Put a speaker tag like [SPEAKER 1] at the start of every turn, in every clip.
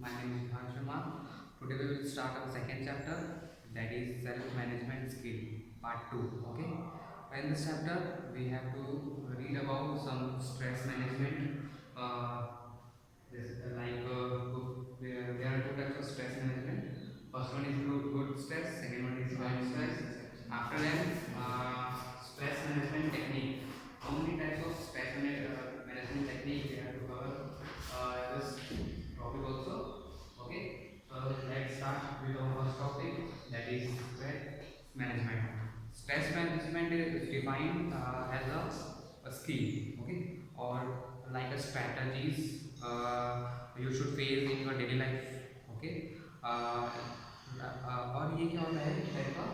[SPEAKER 1] My name is Bharat Sharma. Today we will start our second chapter, that is self-management skill, part 2. Okay. In this chapter, we have to read about some stress management. There are two types of stress management. First one is good stress. Second one is bad stress. After that, stress management technique. How many types of stress management technique we have to cover this topic also. Okay, so let's start with our first topic, that is stress management. Stress management is defined as a skill, okay, or like a strategies you should face in your daily life, okay. और ये क्या होता है कि type का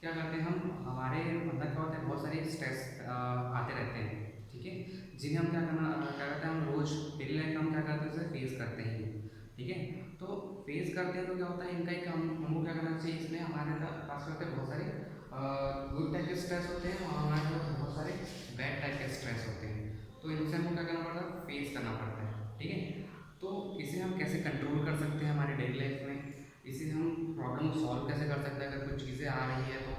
[SPEAKER 1] क्या करते हैं हम, हमारे मतलब क्या होता है, बहुत सारे स्ट्रेस आते रहते हैं, ठीक है, जिन्हें हम क्या करते हैं, हम रोज डेली लाइफ में हम क्या करते हैं, उसे फेस करते हैं, ठीक है। तो फेस करते हैं तो क्या होता है, इनका एक हमको क्या करना चाहिए, इसमें हमारे पास होते हैं बहुत सारे गुड टाइप के स्ट्रेस होते हैं और हमारे पास बहुत सारे बैड टाइप के स्ट्रेस होते हैं। तो इनसे हमको क्या करना पड़ता है, फेस करना पड़ता है, ठीक है। तो इसे हम कैसे कंट्रोल कर सकते हैं हमारे डेली लाइफ में, इसे हम प्रॉब्लम सॉल्व कैसे कर सकते हैं अगर कुछ चीज़ें आ रही है तो,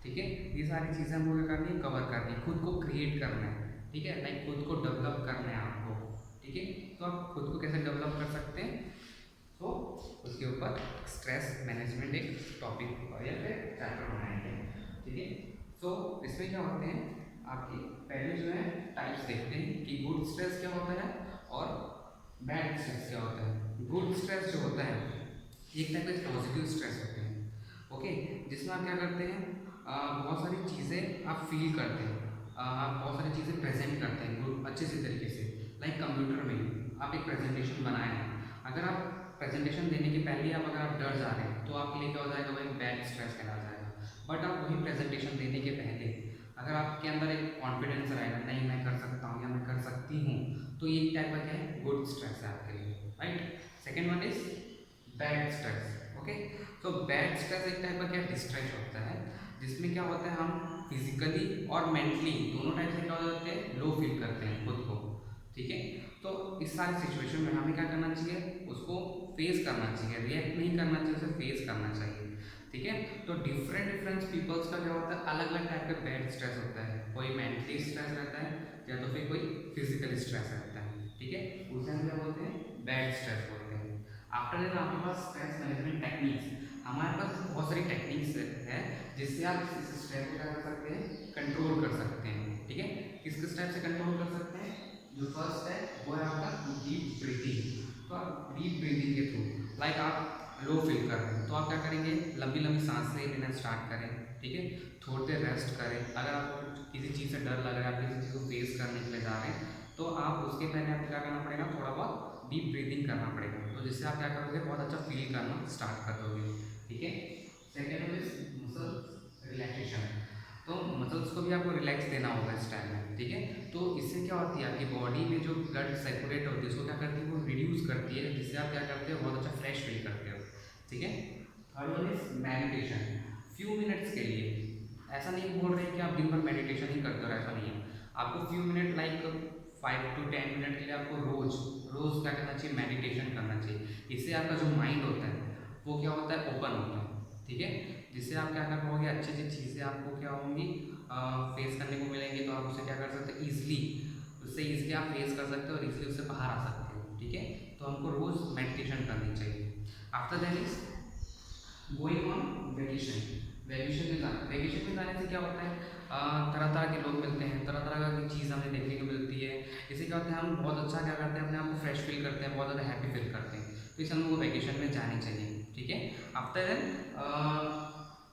[SPEAKER 1] ठीक है। ये सारी चीज़ें हमको क्या करनी है, कवर करनी है, खुद को क्रिएट करना है, ठीक है, लाइक खुद को डेवलप करना है आपको, ठीक है। तो आप खुद को कैसे डेवलप कर सकते हैं, तो उसके ऊपर स्ट्रेस मैनेजमेंट एक टॉपिक या फिर चैप्टर बनाएंगे, ठीक है। तो इसमें क्या होते हैं आपके, पहले जो है टाइप्स देखते हैं कि गुड स्ट्रेस क्या होता है और बैड स्ट्रेस क्या होता है। गुड स्ट्रेस जो होता है एक टाइप का पॉजिटिव स्ट्रेस होते हैं, ओके, जिसमें आप क्या करते हैं, बहुत सारी चीज़ें आप फील करते हैं, आप बहुत सारी चीज़ें प्रेजेंट करते हैं गुड अच्छे से तरीके से। लाइक कंप्यूटर में आप एक प्रेजेंटेशन बनाए हैं, अगर आप प्रेजेंटेशन देने के पहले आप अगर आप डर जा रहे हैं तो आपके लिए क्या हो जाएगा, वही बैड स्ट्रेस कहला जाएगा। बट आप वही प्रेजेंटेशन देने के पहले अगर आपके अंदर एक कॉन्फिडेंस रहेगा, नहीं मैं कर सकता हूँ या मैं कर सकती हूँ, तो ये टाइप का क्या है, गुड स्ट्रेस है आपके लिए, right. Second one is bad stress, okay. तो बैड स्ट्रेस एक टाइप का क्या डिस्ट्रेस होता है, जिसमें क्या होता है हम फिजिकली और मेंटली दोनों टाइप से क्या हो जाते हैं, लो फील करते हैं खुद को, ठीक है। तो इस सारी सिचुएशन में हमें क्या करना चाहिए, उसको फेस करना चाहिए, रिएक्ट नहीं करना चाहिए, उसे फेस करना चाहिए, ठीक है। तो डिफरेंट पीपल्स का क्या होता है, अलग अलग टाइप का बैड स्ट्रेस होता है, कोई मेंटली स्ट्रेस रहता है या तो फिर कोई फिजिकल स्ट्रेस रहता है, ठीक है, उसे हम क्या बोलते हैं, बैड स्ट्रेस बोलते हैं। आफ्टर दैट आपके पास स्ट्रेस मैनेजमेंट टेक्निक्स, हमारे पास बहुत सारी टेक्निक्स है जिससे आप इस स्ट्रेस को क्या कर सकते हैं, कंट्रोल कर सकते हैं, ठीक है। किस किस टाइप से कंट्रोल कर सकते हैं, जो फर्स्ट है वो है आपका डीप ब्रीथिंग। तो आप डीप ब्रीथिंग के थ्रू, लाइक आप लो फील कर रहे हैं तो आप क्या करेंगे, लंबी लंबी सांसें लेना स्टार्ट करें, ठीक है, थोड़ी देर रेस्ट करें। अगर आपको किसी चीज़ से डर लग रहा है, आप किसी चीज़ को फेस करने के लिए जा रहे हैं, तो आप उसके पहले आपको क्या करना पड़ेगा, थोड़ा बहुत डीप ब्रीथिंग करना पड़ेगा, तो जिससे आप क्या करोगे, बहुत अच्छा फील करना स्टार्ट कर दोगे, ठीक है। सेकेंड इज मसल रिलैक्सेशन, तो मसल्स को भी आपको रिलैक्स देना होगा इस टाइम में, ठीक है। तो इससे क्या होती है, आपकी बॉडी में जो ब्लड सर्कुलेट होती है उसको क्या करती है, वो रिड्यूस करती है, जिससे आप क्या करते हो, बहुत अच्छा फ्रेश फील करते हो, ठीक है। Third one is meditation, few minutes के लिए, ऐसा नहीं बोल रहे कि आप दिन भर मेडिटेशन ही करते हो, ऐसा नहीं है, आपको few minute like 5 to 10 minute के लिए आपको रोज रोज क्या करना चाहिए, मेडिटेशन करना चाहिए। इससे आपका जो माइंड होता है वो क्या होता है, ओपन होता है, ठीक है, जिससे आप क्या कर पाओगे, अच्छी अच्छी चीज़ें आपको क्या होंगी, फेस करने को मिलेंगे, तो आप उसे क्या कर सकते हैं, ईजिली उससे ईजिली आप फेस कर सकते हो और ईजिली उससे बाहर आ सकते हो, ठीक है। तो हमको रोज़ मेडिटेशन करनी चाहिए। After that is going on vacation, vacation में जाने से क्या होता है, तरह तरह के लोग मिलते हैं, तरह तरह की चीज़ हमें देखने को मिलती है, इससे क्या होता है, हम बहुत अच्छा क्या करते हैं, अपने आप को फ्रेश फील करते हैं, बहुत ज़्यादा हैप्पी फील करते हैं, तो इसे हमको वेकेशन में जानी चाहिए, ठीक है। After that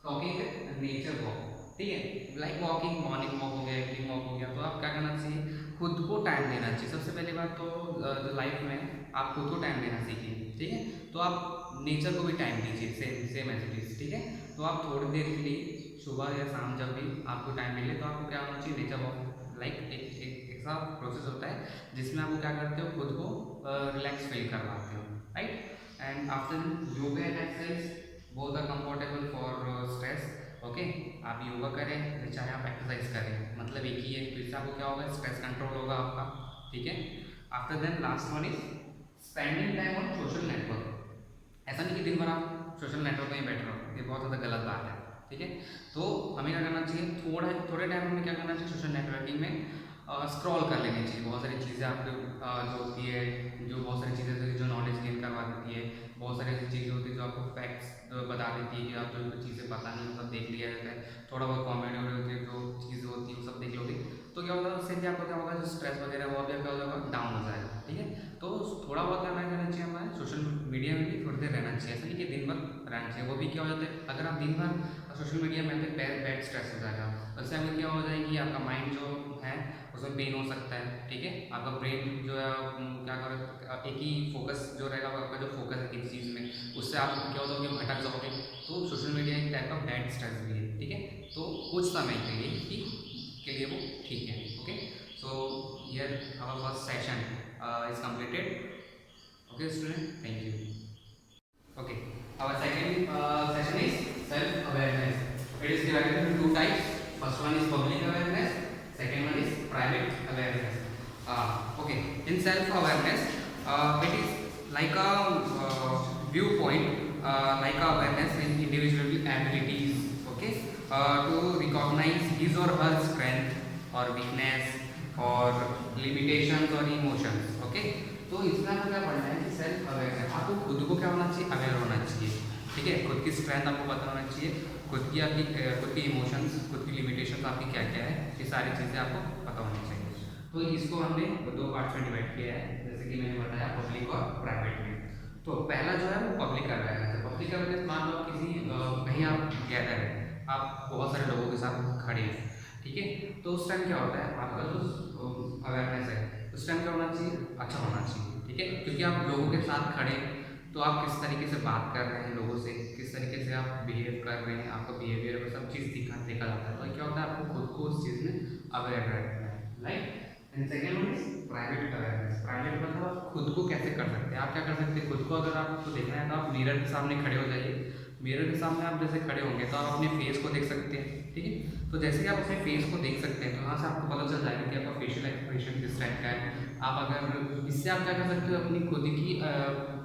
[SPEAKER 1] talking nature walk, ठीक है, लाइक वॉकिंग, मॉर्निंग वॉक हो गया, इवनिंग वॉक हो गया, तो आप क्या करना चाहिए, खुद को टाइम देना चाहिए। सबसे पहली बात तो लाइफ में आप खुद को टाइम देना सीखिए, ठीक है। तो आप नेचर को भी टाइम दीजिए, same same as it is, ठीक है। तो आप थोड़ी देर के लिए सुबह या शाम जब भी आपको टाइम मिले तो आपको क्या होना चाहिए, नेचर वॉक, लाइक एक ऐसा प्रोसेस होता है जिसमें आप क्या करते हो, खुद को रिलैक्स फील करवाते हो, right. And after yoga and exercise, both are comfortable for stress, okay. आप योगा करें चाहे आप एक्सरसाइज करें, मतलब एक ही है, तो इससे आपको क्या होगा, स्ट्रेस कंट्रोल होगा आपका, ठीक है। After then last one is spending time on social network. ऐसा नहीं कि दिन भर आप सोशल नेटवर्क में ही बैठ रहे हो, ये बहुत ज़्यादा गलत बात है, ठीक है। तो हमें क्या करना चाहिए, थोड़े टाइम में क्या करना चाहिए, सोशल नेटवर्किंग में स्क्रॉल कर लेनी चाहिए। बहुत सारी चीज़ें आपको जो होती है, जो बहुत सारी चीज़ें होती है जो नॉलेज गेन करवा देती है, बहुत सारी ऐसी चीज़ें होती है जो आपको फैक्ट्स बता देती है कि आप जो चीज़ें पता नहीं वो सब देख लिया जाता है। थोड़ा बहुत कॉमेडी होती है, जो चीज़ें होती है वो सब देख लोगे तो क्या होगा, उससे भी आपको क्या होगा, जो स्ट्रेस वगैरह वो भी क्या हो जाएगा, डाउन हो जाएगा, ठीक है। तो थोड़ा बहुत क्या रहना चाहिए, हमारे सोशल मीडिया में भी थोड़ी देर रहना चाहिए, ऐसा नहीं कि दिन भर रहना चाहिए। वो भी क्या हो जाता है, अगर आप दिन भर सोशल मीडिया में तो बैड स्ट्रेस हो जाएगा, उससे हमें क्या हो जाएगी, आपका माइंड जो है उसमें पेन हो सकता है, ठीक है। आपका ब्रेन जो है क्या कर एक ही फोकस जो रहेगा, आपका जो फोकस है किसी चीज़ में, उससे आप क्या हो जाओगे, भटक जाओगे। तो सोशल मीडिया एक टाइप का बैड स्ट्रेस भी है, ठीक है। तो कुछ समय के लिए के लिए वो ठीक है, okay. So here our first session is completed, okay student, thank you. Okay, our second session is self awareness. It is divided into two types. First one is public awareness, second one is private awareness. Okay, in self awareness it is like a viewpoint, like a awareness in individual abilities, okay, to recognize his or her strength or weakness or limitations or emotions, okay। तो इसमें आपको क्या पढ़ना है कि self awareness, आपको खुद को क्या होना चाहिए, अवेयर होना चाहिए, ठीक है। खुद की स्ट्रेंथ आपको पता होना चाहिए, खुद की इमोशंस, खुद की लिमिटेशंस आपकी क्या क्या है, ये सारी चीज़ें आपको पता होनी चाहिए। तो इसको हमने दो पार्ट्स में डिवाइड किया है, जैसे कि मैंने बताया पब्लिक और प्राइवेट में। तो पहला जो है वो पब्लिक अवेयरनेस है। पब्लिक अवेयरनेस मान लो किसी कहीं आप गैदर है, आप बहुत सारे लोगों के साथ खड़े हैं, ठीक है। तो उस टाइम क्या होता है, आपका जो अवेयरनेस है उस टाइम क्या होना चाहिए, अच्छा होना चाहिए, ठीक है। क्योंकि आप लोगों के साथ खड़े तो आप किस तरीके से बात कर रहे हैं लोगों से, किस तरीके से आप बिहेव कर रहे हैं, आपका बिहेवियर में सब चीज़ देखा जाता है। तो क्या होता है, आपको खुद को उस चीज़ में अवेयर रहना है, right. And second one is private awareness. Private मतलब आप खुद को कैसे कर सकते हैं, आप क्या कर सकते हैं, खुद को अगर आपको देखना है तो आप मिरर के सामने खड़े हो जाइए। मिरर के सामने आप जैसे खड़े होंगे तो आप अपने फेस को देख सकते हैं, ठीक है। तो जैसे कि आप अपने फेस को देख सकते हैं तो यहाँ से आपको पता चल जाएगा कि आपका फेशियल एक्सप्रेशन किस टाइप का है। आप अगर इससे आप क्या कर सकते हो, अपनी खुद की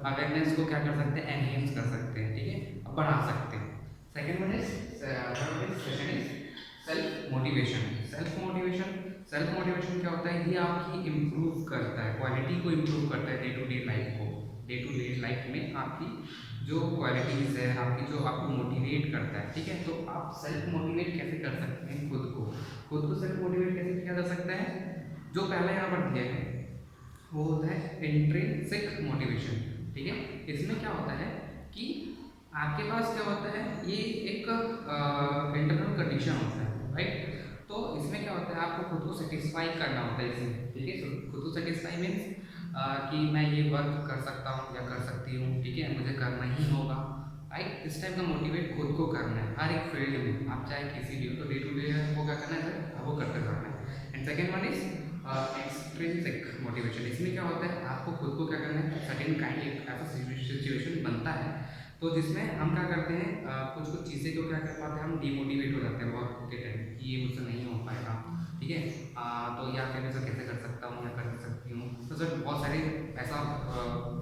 [SPEAKER 1] अवेयरनेस को क्या कर सकते हैं, एनहेंस कर सकते हैं, ठीक है, बढ़ा सकते हैं। Second one is session is self motivation. Self motivation क्या होता है, ये आपकी इम्प्रूव करता है, क्वालिटी को इम्प्रूव करता है, डे टू डे लाइफ को। डे टू डे लाइफ में आपकी जो क्वालिटीज़ है, आपकी जो आपको मोटिवेट करता है, ठीक है। तो आप सेल्फ मोटिवेट कैसे कर सकते हैं, खुद को सेल्फ मोटिवेट कैसे किया जा सकता है, जो पहले यहाँ पर दिया है वो होता है इंट्रिंसिक मोटिवेशन, ठीक है। इसमें क्या होता है कि आपके पास क्या होता है, ये एक इंटरनल कंडीशन होता है, राइट। तो इसमें क्या होता है, आपको खुद को सेटिस्फाई करना होता है इसमें, ठीक है। खुद को सेटिस्फाई मीन्स कि मैं ये वर्क कर सकता हूँ या कर सकती हूँ, ठीक है, मुझे करना ही होगा, राइट। इस टाइप का मोटिवेट खुद को करना है हर एक फील्ड में, आप चाहे किसी भी हो तो डे टू डे वो क्या करना है, वो करते रहना है। And second one is extrinsic motivation. इसमें क्या होता है, आपको खुद को क्या करना है, सर्टेन काइंड एक ऐसा सिचुएशन बनता है तो जिसमें हम क्या करते हैं, कुछ चीज़ें को क्या कर पाते हैं, हम डिमोटिवेट हो जाते हैं बहुत के टाइम कि ये मुझसे नहीं हो पाएगा, ठीक है। तो या फिर मैं कैसे कर सकता हूँ या कर सकती हूँ, तो सर बहुत सारे ऐसा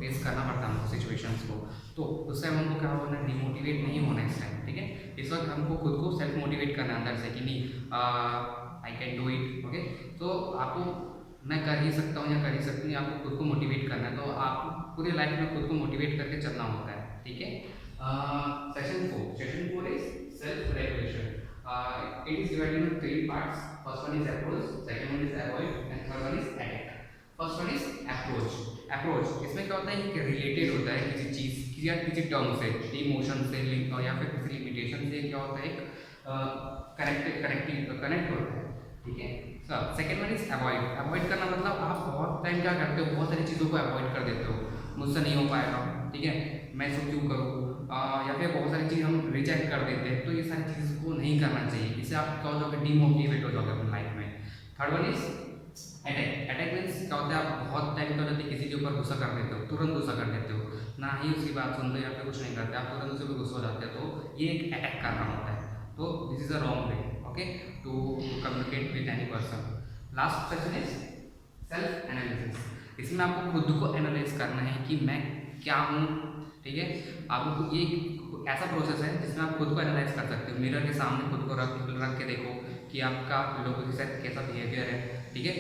[SPEAKER 1] फेस करना पड़ता है हमको सिचुएशंस को। तो उस टाइम हमको क्या होना है, डिमोटिवेट नहीं होना इस टाइम, ठीक है। इस वक्त हमको खुद को सेल्फ मोटिवेट करना है अंदर से कि नहीं, I can do it, okay. तो आपको मैं कर ही सकता हूँ या कर ही सकती हूँ, आपको खुद को मोटिवेट करना है। तो आपको पूरी लाइफ में खुद को मोटिवेट करके चलना होता है, ठीक है। Session 4 is self regulation. It is divided into 3 parts. First one is approach, second one is avoid, and third one is attack. First one is approach. इसमें क्या होता है कि रिलेटेड होता है किसी चीज़ या किसी टर्म से, इमोशन से या फिर किसी लिमिटेशन से, क्या होता है एक कनेक्ट होता है, ठीक है। सेकेंड वन इज अवॉइड करना मतलब आप बहुत टाइम क्या करते हो, बहुत सारी चीज़ों को अवॉइड कर देते हो, मुझसे नहीं हो पाएगा, ठीक है, मैं इसको क्यों करूँ, या फिर बहुत सारी चीज़ हम रिजेक्ट कर देते हैं। तो ये सारी चीज़ को नहीं करना चाहिए, इससे आप क्या हो जाओगे, डीमोटिवेट हो जाओगे अपनी लाइफ में। Third one is attack means क्या होता है, आप बहुत टाइम क्या होता है किसी के ऊपर गुस्सा कर देते हो, तुरंत गुस्सा कर देते हो, ना ही उसकी बात सुनते या फिर कुछ नहीं करते, आप तुरंत उससे गुस्सा हो जाते हैं। तो ये एक अटैक करना होता है। तो this is a wrong way, okay, to communicate with any person. Last session is self analysis. इसमें आपको खुद को एनालाइज करना है कि मैं क्या हूँ, ठीक है। आपको ये ऐसा प्रोसेस है जिसमें आप खुद को एनालाइज कर सकते हो। मिरर के सामने खुद को रख के देखो कि आपका लोगों के साथ कैसा बिहेवियर है, ठीक है।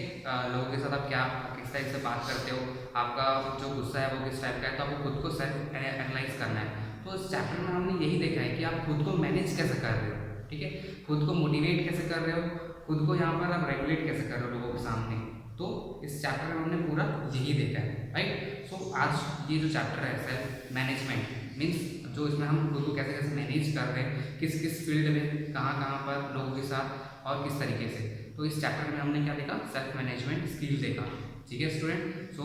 [SPEAKER 1] लोगों के साथ आप क्या किस टाइप से बात करते हो, आपका जो गुस्सा है वो किस टाइप का है, तो आपको खुद को सेल्फ एनालाइज करना है। तो इस चैप्टर में हमने यही देखा है कि आप खुद को मैनेज कैसे कर रहे हो, ठीक है। खुद को मोटिवेट कैसे कर रहे हो, खुद को यहाँ पर आप रेगुलेट कैसे कर रहे हो लोगों के सामने। तो इस चैप्टर में हमने पूरा यही देखा है, राइट। सो आज ये जो चैप्टर है सेल्फ मैनेजमेंट मीन्स जो इसमें हम खुद को कैसे कैसे मैनेज कर रहे हैं, किस किस फील्ड में कहाँ कहाँ पर लोगों के साथ और किस तरीके से। तो इस चैप्टर में हमने क्या देखा, सेल्फ मैनेजमेंट स्किल देखा, ठीक है student. So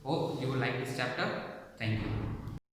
[SPEAKER 1] hope you like this chapter. Thank you.